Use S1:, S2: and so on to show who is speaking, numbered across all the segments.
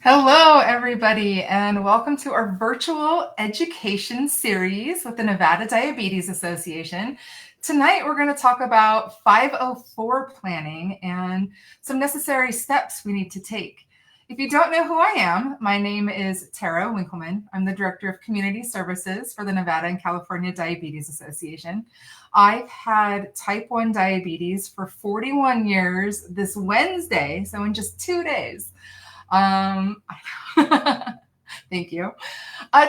S1: Hello, everybody, and welcome to our virtual education series with the Nevada Diabetes Association. Tonight, we're going to talk about 504 planning and some necessary steps we need to take. If you don't know who I am, my name is Tara Winkleman. I'm the Director of Community Services for the Nevada and California Diabetes Association. I've had type 1 diabetes for 41 years this Wednesday, so in just 2 days. Um, Thank you.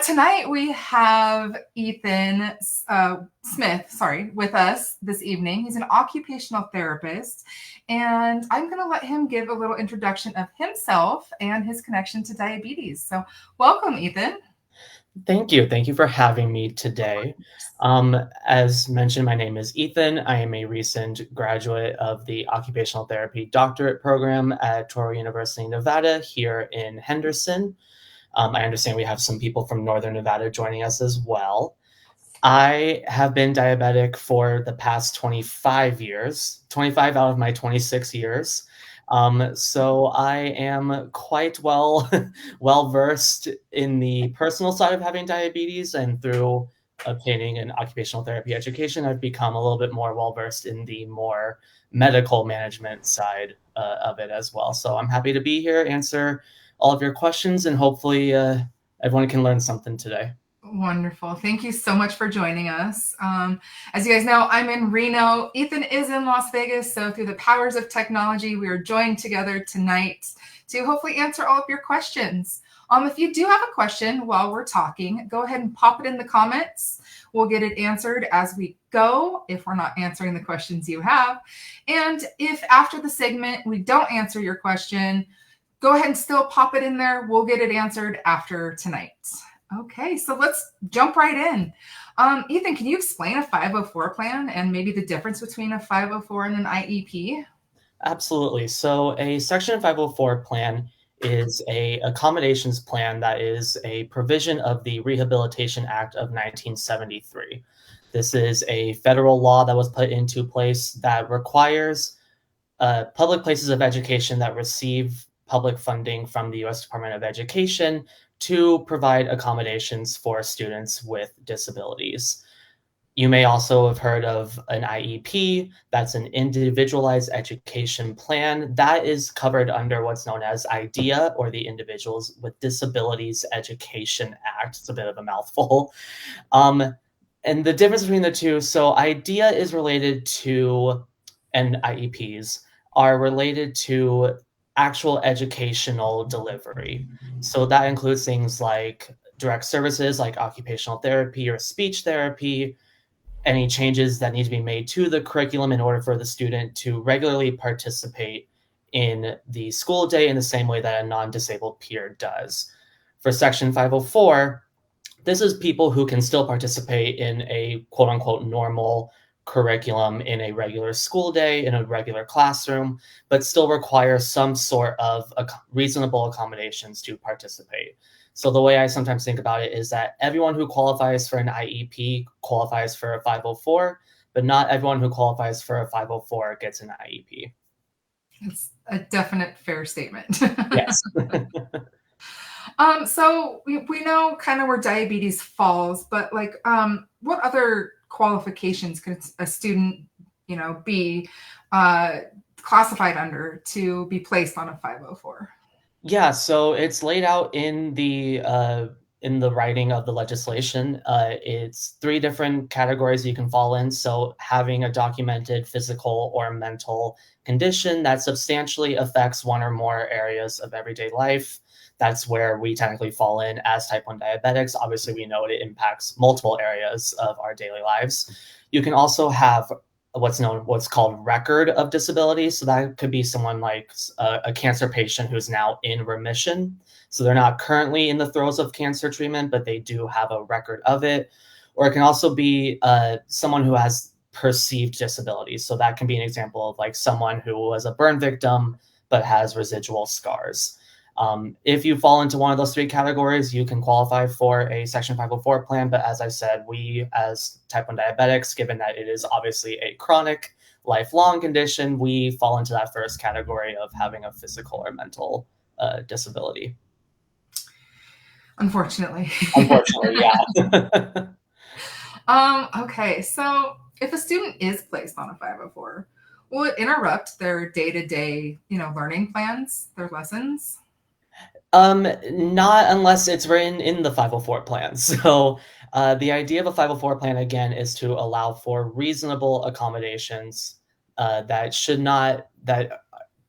S1: Tonight we have Ethan Smith, with us this evening. He's an occupational therapist, and I'm going to let him give a little introduction of himself and his connection to diabetes. So, welcome, Ethan.
S2: Thank you. Thank you for having me today. As mentioned, my name is Ethan. I am a recent graduate of the Occupational Therapy Doctorate Program at Touro University, Nevada, here in Henderson. I understand we have some people from Northern Nevada joining us as well. I have been diabetic for the past 25 years, 25 out of my 26 years. So I am quite well versed in the personal side of having diabetes, and through obtaining an occupational therapy education, I've become a little bit more well versed in the more medical management side of it as well. So I'm happy to be here, answer all of your questions, and hopefully everyone can learn something today.
S1: Wonderful. Thank you so much for joining us. As you guys know, I'm in Reno. Ethan is in Las Vegas. So, through the powers of technology, we are joined together tonight to hopefully answer all of your questions. If you do have a question while we're talking, go ahead and pop it in the comments. We'll get it answered as we go if we're not answering the questions you have. And if after the segment we don't answer your question, go ahead and still pop it in there. We'll get it answered after tonight. Okay, so let's jump right in. Ethan, can you explain a 504 plan and maybe the difference between a 504 and an IEP?
S2: Absolutely. So a Section 504 plan is a accommodations plan that is a provision of the Rehabilitation Act of 1973. This is a federal law that was put into place that requires public places of education that receive public funding from the U.S. Department of Education to provide accommodations for students with disabilities. You may also have heard of an IEP. That's an individualized education plan. That is covered under what's known as IDEA, or the Individuals with Disabilities Education Act. It's a bit of a mouthful. And the difference between the two, so IDEA is related to, and IEPs are related to actual educational delivery. So that includes things like direct services like occupational therapy or speech therapy, any changes that need to be made to the curriculum in order for the student to regularly participate in the school day in the same way that a non-disabled peer does. For Section 504, this is people who can still participate in a quote unquote normal curriculum in a regular school day, in a regular classroom, but still require some sort of reasonable accommodations to participate. So the way I sometimes think about it is that everyone who qualifies for an IEP qualifies for a 504, but not everyone who qualifies for a 504 gets an IEP.
S1: It's a definite fair statement.
S2: Yes.
S1: So we know kind of where diabetes falls, but what other qualifications could a student, be classified under to be placed on a 504?
S2: Yeah, so it's laid out in the writing of the legislation. It's three different categories you can fall in. So having a documented physical or mental condition that substantially affects one or more areas of everyday life. That's where we technically fall in as type 1 diabetics. Obviously, we know it impacts multiple areas of our daily lives. You can also have what's called record of disability. So that could be someone like a cancer patient who's now in remission. So they're not currently in the throes of cancer treatment, but they do have a record of it. Or it can also be someone who has perceived disabilities. So that can be an example of like someone who was a burn victim but has residual scars. If you fall into one of those three categories, you can qualify for a Section 504 plan. But as I said, we as type 1 diabetics, given that it is obviously a chronic, lifelong condition, we fall into that first category of having a physical or mental disability.
S1: Unfortunately.
S2: Unfortunately, yeah.
S1: Okay, so if a student is placed on a 504, will it interrupt their day-to-day, learning plans, their lessons?
S2: Not unless it's written in the 504 plan. So, the idea of a 504 plan again is to allow for reasonable accommodations that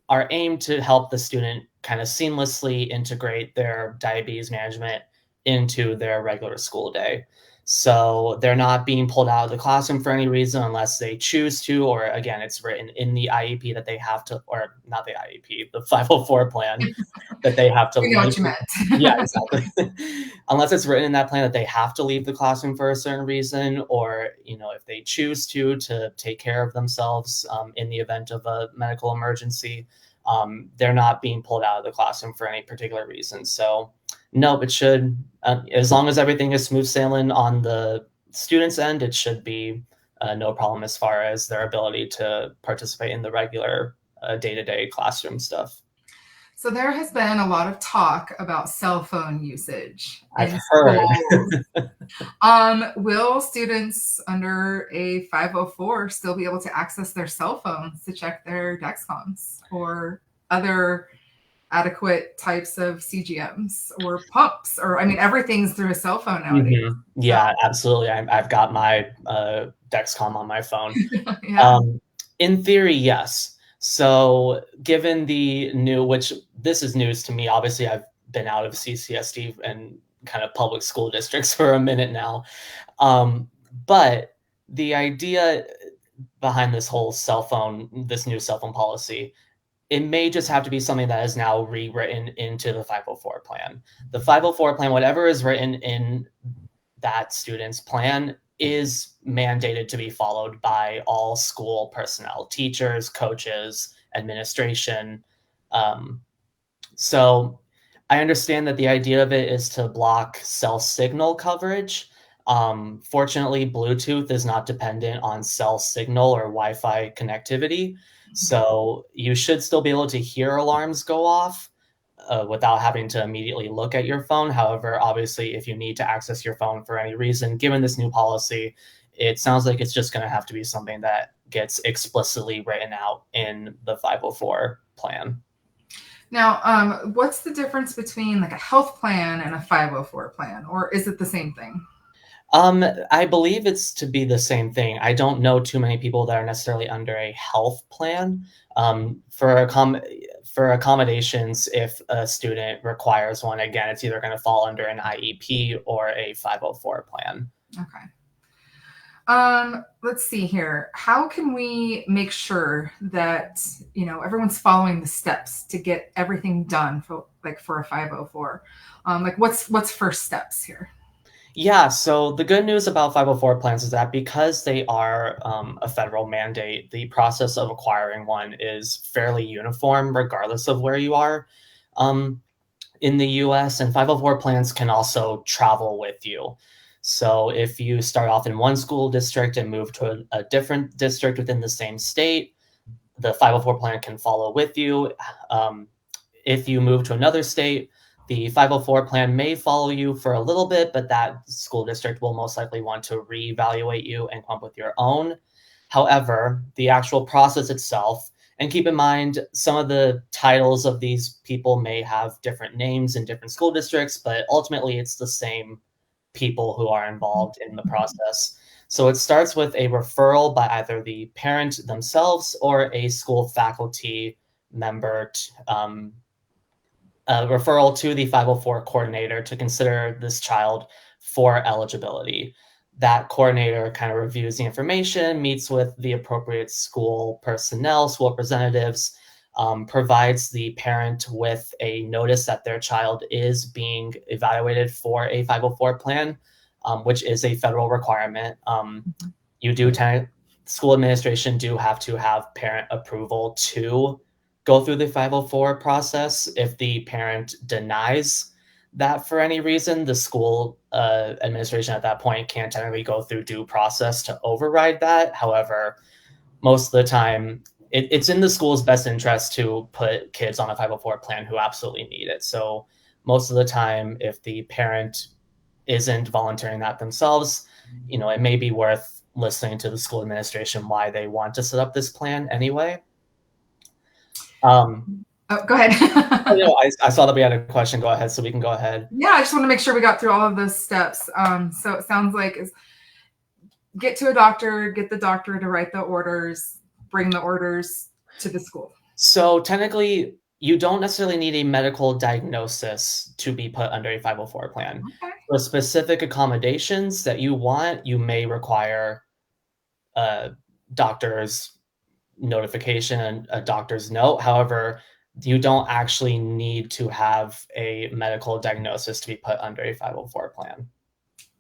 S2: are aimed to help the student kind of seamlessly integrate their diabetes management into their regular school day. So they're not being pulled out of the classroom for any reason unless they choose to, or again, it's written in the IEP that they have to, or not the IEP, the 504 plan that they have to
S1: We know
S2: leave.
S1: what you
S2: Yeah,
S1: meant.
S2: exactly. Unless it's written in that plan that they have to leave the classroom for a certain reason, or if they choose to take care of themselves in the event of a medical emergency, they're not being pulled out of the classroom for any particular reason. So, nope, it should, as long as everything is smooth sailing on the student's end, it should be no problem as far as their ability to participate in the regular day-to-day classroom stuff.
S1: So there has been a lot of talk about cell phone usage
S2: I've
S1: in
S2: heard.
S1: schools. Will students under a 504 still be able to access their cell phones to check their Dexcoms or other adequate types of CGMs or pumps? Or, I mean, everything's through a cell phone nowadays. So,
S2: Yeah, absolutely. I've got my Dexcom on my phone.
S1: yeah.
S2: In theory, yes. So, given the new, which this is news to me, obviously, I've been out of CCSD and kind of public school districts for a minute now. But the idea behind this new cell phone policy, it may just have to be something that is now rewritten into the 504 plan. The 504 plan, whatever is written in that student's plan, is mandated to be followed by all school personnel, teachers, coaches, administration. Um, so I understand that the idea of it is to block cell signal coverage. Fortunately, Bluetooth is not dependent on cell signal or Wi-Fi connectivity. So you should still be able to hear alarms go off without having to immediately look at your phone. However, obviously, if you need to access your phone for any reason, given this new policy, it sounds like it's just going to have to be something that gets explicitly written out in the 504 plan.
S1: Now, what's the difference between like a health plan and a 504 plan, or is it the same thing?
S2: I believe it's to be the same thing. I don't know too many people that are necessarily under a health plan. For accommodations, if a student requires one, again, it's either going to fall under an IEP or a 504 plan.
S1: Okay. Let's see here. How can we make sure that everyone's following the steps to get everything done for a 504? Like what's first steps here?
S2: Yeah, so the good news about 504 plans is that because they are a federal mandate, the process of acquiring one is fairly uniform regardless of where you are in the US. And 504 plans can also travel with you. So if you start off in one school district and move to a different district within the same state, the 504 plan can follow with you. If you move to another state, the 504 plan may follow you for a little bit, but that school district will most likely want to reevaluate you and come up with your own. However, the actual process itself, and keep in mind, some of the titles of these people may have different names in different school districts, but ultimately it's the same people who are involved in the process. So it starts with a referral by either the parent themselves or a school faculty member, a referral to the 504 coordinator to consider this child for eligibility. That coordinator kind of reviews the information, meets with the appropriate school personnel, school representatives, provides the parent with a notice that their child is being evaluated for a 504 plan, which is a federal requirement. You do school administration do have to have parent approval to go through the 504 process. If the parent denies that for any reason, the school administration at that point can technically go through due process to override that. However, most of the time, it's in the school's best interest to put kids on a 504 plan who absolutely need it. So most of the time, if the parent isn't volunteering that themselves, it may be worth listening to the school administration why they want to set up this plan anyway.
S1: Oh, go ahead.
S2: I saw that we had a question. Go ahead, so we can go ahead.
S1: Yeah, I just want to make sure we got through all of those steps. So it sounds like is get to a doctor, get the doctor to write the orders, bring the orders to the school.
S2: So technically, you don't necessarily need a medical diagnosis to be put under a 504 plan.
S1: Okay.
S2: For specific accommodations that you want, you may require a doctor's notification and a doctor's note. However, you don't actually need to have a medical diagnosis to be put under a 504 plan.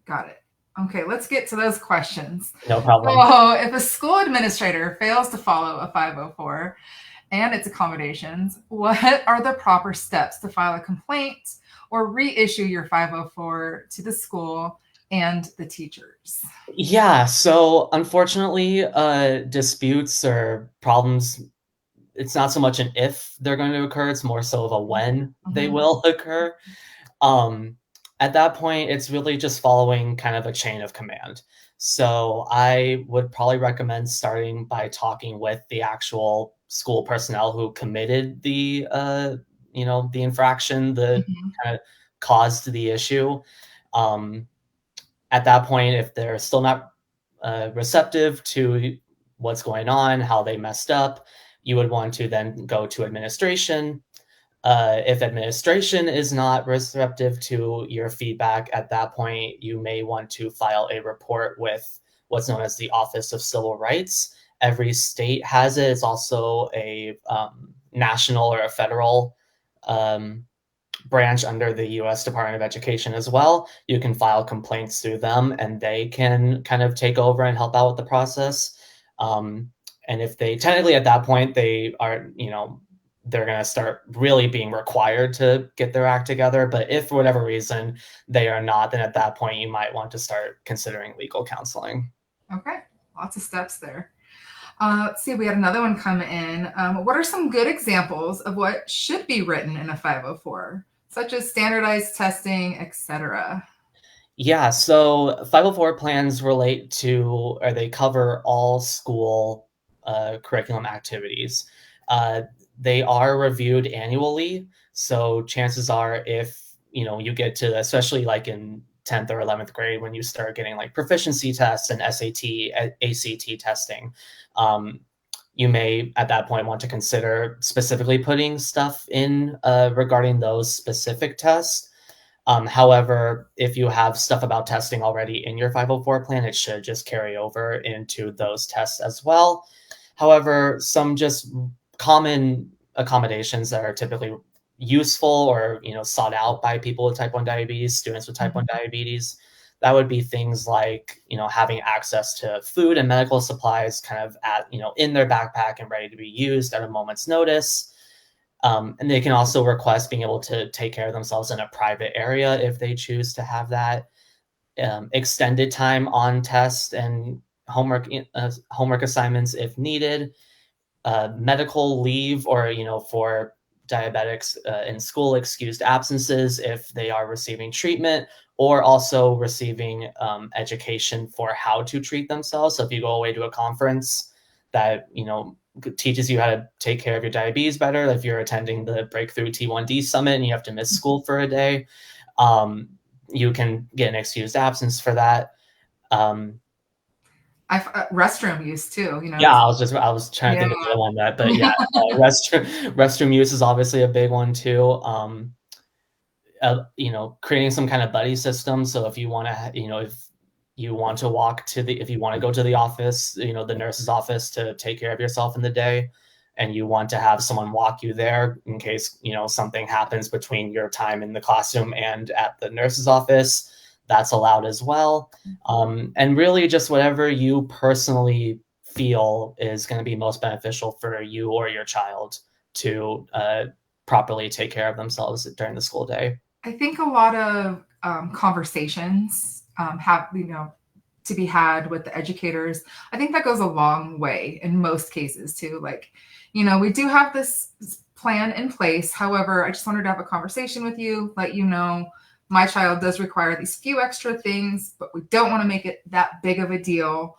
S1: Got it. Okay, let's get to those questions.
S2: No problem.
S1: So, if a school administrator fails to follow a 504 and its accommodations, what are the proper steps to file a complaint or reissue your 504 to the school and the teachers?
S2: Yeah, so unfortunately, disputes or problems, it's not so much an if they're going to occur, it's more so of a when they will occur. At that point, it's really just following kind of a chain of command. So I would probably recommend starting by talking with the actual school personnel who committed the infraction, the kind of caused the issue. At that point, if they're still not receptive to what's going on, how they messed up, you would want to then go to administration. If administration is not receptive to your feedback at that point, you may want to file a report with what's known as the Office of Civil Rights. Every state has it. It's also a national or a federal branch under the U.S. Department of Education as well. You can file complaints through them, and they can kind of take over and help out with the process. And if they technically at that point, they are, they're going to start really being required to get their act together. But if for whatever reason they are not, then at that point, you might want to start considering legal counseling.
S1: Okay, lots of steps there. Let's see, we had another one come in. What are some good examples of what should be written in a 504, such as standardized testing, etc.?
S2: Yeah, so 504 plans relate to, or they cover all school curriculum activities. They are reviewed annually, so chances are if you get to, especially like in 10th or 11th grade, when you start getting like proficiency tests and SAT, ACT testing, you may at that point want to consider specifically putting stuff in regarding those specific tests. However, if you have stuff about testing already in your 504 plan, it should just carry over into those tests as well. However, some just common accommodations that are typically useful or sought out by people with type 1 diabetes, students with type 1 diabetes, that would be things like having access to food and medical supplies kind of at in their backpack and ready to be used at a moment's notice. And they can also request being able to take care of themselves in a private area if they choose to have that. Extended time on tests and homework assignments if needed. Medical leave or, for diabetics in school, excused absences if they are receiving treatment or also receiving education for how to treat themselves. So if you go away to a conference that, teaches you how to take care of your diabetes better, if you're attending the Breakthrough T1D Summit and you have to miss school for a day, you can get an excused absence for that.
S1: Restroom use too.
S2: Yeah, I was trying to think of the one that, but yeah, restroom use is obviously a big one too. Creating some kind of buddy system. So if you want to, if you want to if you want to go to the office, the nurse's office to take care of yourself in the day, and you want to have someone walk you there in case, something happens between your time in the classroom and at the nurse's office, that's allowed as well. And really just whatever you personally feel is going to be most beneficial for you or your child to properly take care of themselves during the school day.
S1: I think a lot of conversations have, to be had with the educators. I think that goes a long way in most cases too. Like, we do have this plan in place. However, I just wanted to have a conversation with you, let you know my child does require these few extra things, but we don't want to make it that big of a deal,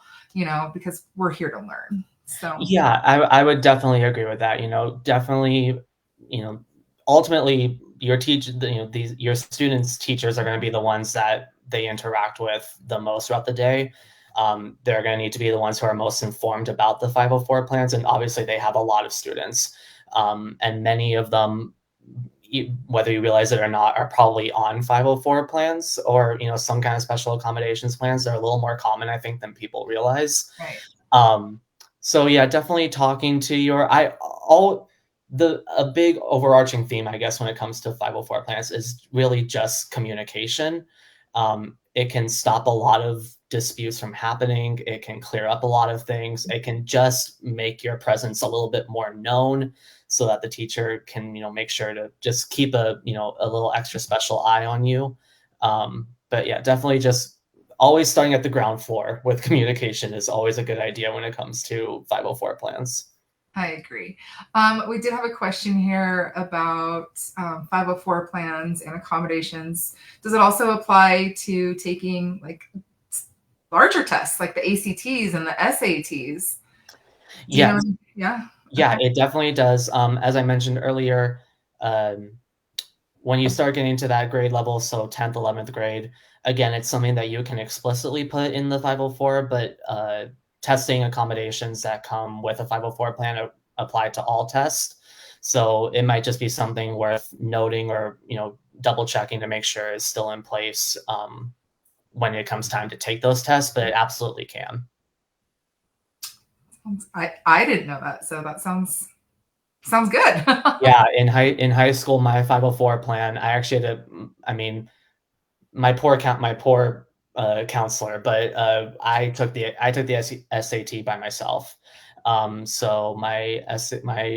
S1: because we're here to learn. So,
S2: Yeah, I would definitely agree with that. Definitely, ultimately your students' teachers are going to be the ones that they interact with the most throughout the day. They're going to need to be the ones who are most informed about the 504 plans, and obviously they have a lot of students, and many of them, whether you realize it or not, are probably on 504 plans or some kind of special accommodations plans. They're a little more common, I think, than people realize.
S1: right.
S2: Um, so yeah, definitely talking to a big overarching theme, I guess, when it comes to 504 plans is really just communication. It can stop a lot of disputes from happening. It can clear up a lot of things. It can just make your presence a little bit more known so that the teacher can, make sure to just keep a little extra special eye on you. But yeah, definitely just always starting at the ground floor with communication is always a good idea when it comes to 504 plans.
S1: I agree. We did have a question here about 504 plans and accommodations. Does it also apply to taking like larger tests like the ACTs and the SATs? Do you
S2: Yeah,
S1: know? Yeah.
S2: yeah,
S1: Okay.
S2: it definitely does. As I mentioned earlier, um, when you start getting to that grade level, so 10th, 11th grade, again, it's something that you can explicitly put in the 504, but testing accommodations that come with a 504 plan apply to all tests. So it might just be something worth noting or, double checking to make sure it's still in place when it comes time to take those tests, but it absolutely can.
S1: I didn't know that, so that sounds good.
S2: Yeah, in high school, my 504 plan, I actually had to, I mean, my poor counselor, but I took the SAT by myself. So my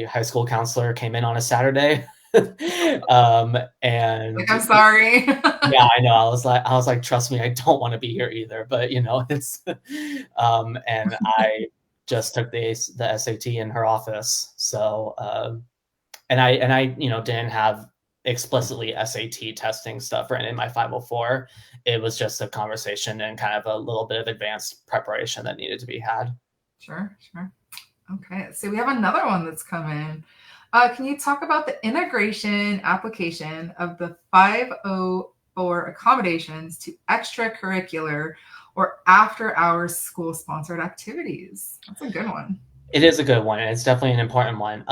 S2: high school counselor came in on a Saturday,
S1: Like,
S2: and
S1: I'm sorry.
S2: yeah, I know. I was like, trust me, I don't want to be here either, but it's, and I just took the SAT in her office. So, and I didn't have explicitly SAT testing stuff written in my 504. It was just a conversation and kind of a little bit of advanced preparation that needed to be had.
S1: Sure, sure. Okay, so we have another one that's come in. Can you talk about the integration application of the 504 accommodations to extracurricular or after hours school sponsored activities? That's a good one.
S2: It is a good one, and it's definitely an important one.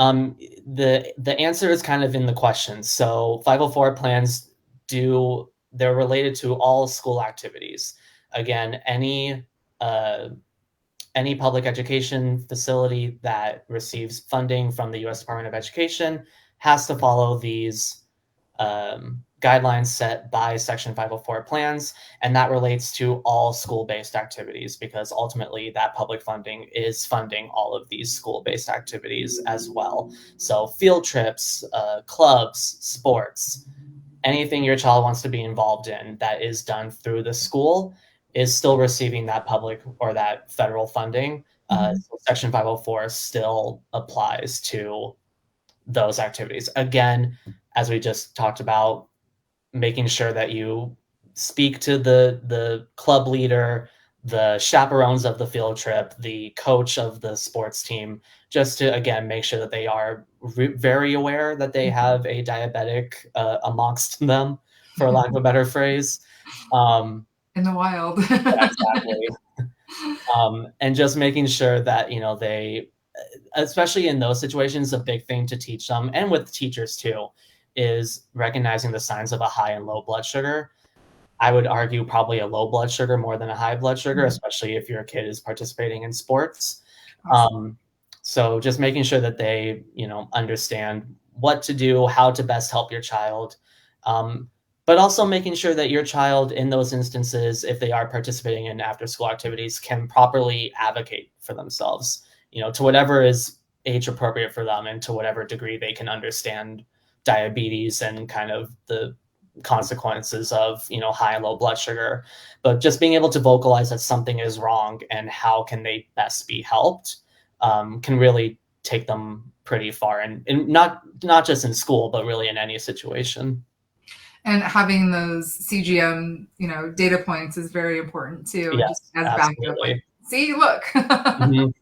S2: The answer is kind of in the question. So 504 plans they're related to all school activities. Again, uh, any public education facility that receives funding from the U.S. Department of Education has to follow these guidelines set by Section 504 plans, and that relates to all school-based activities because ultimately that public funding is funding all of these school-based activities as well. So field trips, clubs, sports, anything your child wants to be involved in that is done through the school is still receiving that public or that federal funding.
S1: Mhm.
S2: So Section 504 still applies to those activities. Again, as we just talked about, making sure that you speak to the club leader, the chaperones of the field trip, the coach of the sports team, just to again make sure that they are very aware that they have a diabetic amongst them, for lack of a better phrase. Um,
S1: In the wild.
S2: yeah, exactly. And just making sure that they, especially in those situations, a big thing to teach them, and with teachers too, is recognizing the signs of a high and low blood sugar. I would argue probably a low blood sugar more than a high blood sugar, especially if your kid is participating in sports.
S1: Awesome.
S2: Um, so just making sure that they, understand what to do, how to best help your child. Um, but also making sure that your child in those instances, if they are participating in after school activities, can properly advocate for themselves, to whatever is age appropriate for them and to whatever degree they can understand diabetes and kind of the consequences of, high and low blood sugar, but just being able to vocalize that something is wrong and how can they best be helped can really take them pretty far, and not just in school, but really in any situation.
S1: And having those CGM, data points is very important too, just
S2: Yes,
S1: as backup. Like,
S2: absolutely.
S1: see, look.
S2: Mhm.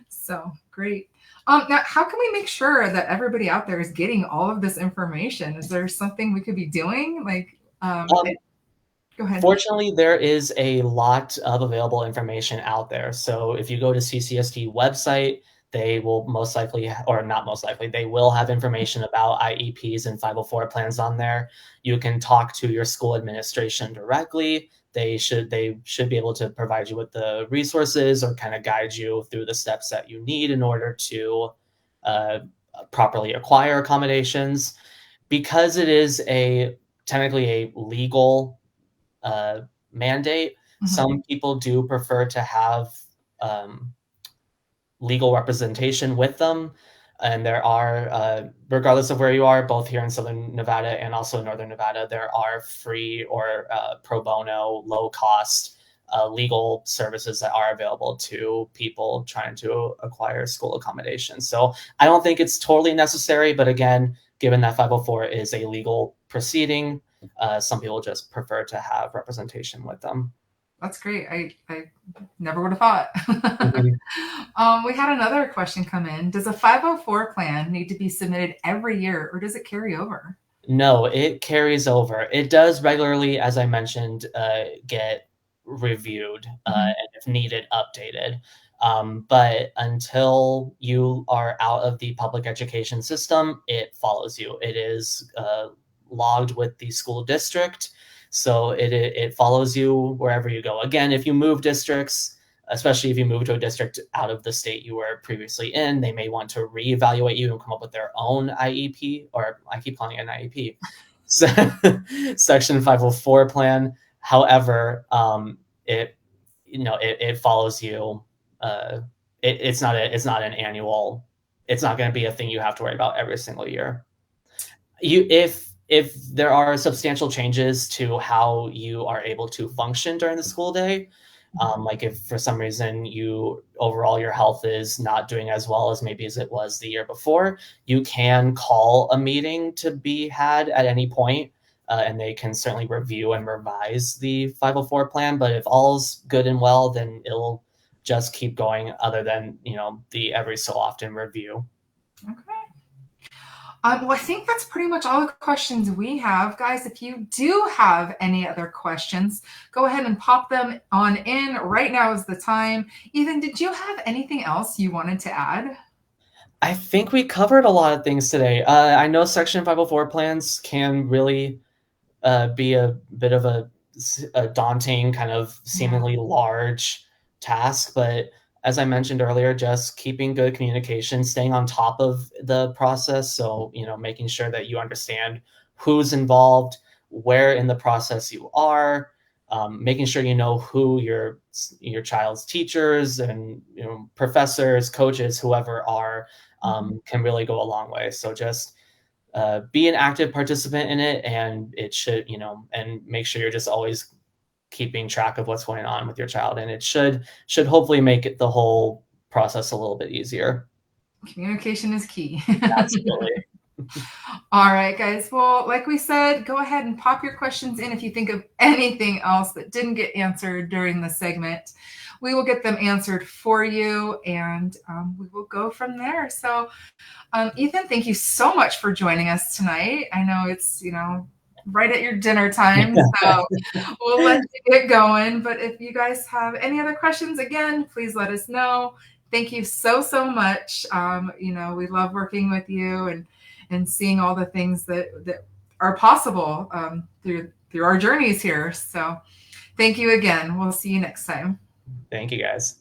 S1: So great. Now, how can we make sure that everybody out there is getting all of this information? Is there something we could be doing? Like, go ahead.
S2: Fortunately, there is a lot of available information out there. So if you go to CCSD website, they will most likely, or not most likely, they will have information about IEPs and 504 plans on there. You can talk to your school administration directly. They should be able to provide you with the resources or kind of guide you through the steps that you need in order to uh, properly acquire accommodations. Because it is a technically a legal mandate. Some people do prefer to have um, legal representation with them. And there are, regardless of where you are, both here in Southern Nevada and also Northern Nevada, there are free or pro bono, low cost legal services that are available to people trying to acquire school accommodation. So I don't think it's totally necessary, but again, given that 504 is a legal proceeding, some people just prefer to have representation with them.
S1: That's great. I never would have thought.
S2: Mhm.
S1: We had another question come in. Does a 504 plan need to be submitted every year or does it carry over?
S2: No, it carries over. It does regularly, as I mentioned, get reviewed
S1: Mhm.
S2: and if needed, updated. But until you are out of the public education system, it follows you. It is logged with the school district, so it follows you wherever you go. Again, if you move districts, especially if you move to a district out of the state you were previously in, they may want to reevaluate you and come up with their own IEP, or I keep calling it an IEP, so, Section 504 plan. However, it follows you. Uh, it's not an annual. It's not going to be a thing you have to worry about every single year. If there are substantial changes to how you are able to function during the school day, like if for some reason your health is not doing as well as maybe as it was the year before, you can call a meeting to be had at any point, and they can certainly review and revise the 504 plan. But if all's good and well, then it'll just keep going, other than the every so often review.
S1: Okay. Well, I think that's pretty much all the questions we have. Guys, if you do have any other questions, go ahead and pop them on in. Right now is the time. Ethan, did you have anything else you wanted to add?
S2: I think we covered a lot of things today. I know Section 504 plans can really be a bit of a daunting, kind of
S1: Yeah.
S2: seemingly large task. But as I mentioned earlier, just keeping good communication, staying on top of the process. So, making sure that you understand who's involved, where in the process you are, making sure you know who your child's teachers and professors, coaches, whoever are, can really go a long way. So just be an active participant in it, and it should, and make sure you're just always keeping track of what's going on with your child, and it should hopefully make it the whole process a little bit easier.
S1: Communication is key.
S2: Absolutely.
S1: All right, guys. Well, like we said, go ahead and pop your questions in if you think of anything else that didn't get answered during the segment. We will get them answered for you and we will go from there. So, Ethan, thank you so much for joining us tonight. I know it's, right at your dinner time, so we'll let you get going. But if you guys have any other questions, again, please let us know. Thank you so, so much. We love working with you and seeing all the things that are possible through our journeys here. So thank you again. We'll see you next time.
S2: Thank you, guys.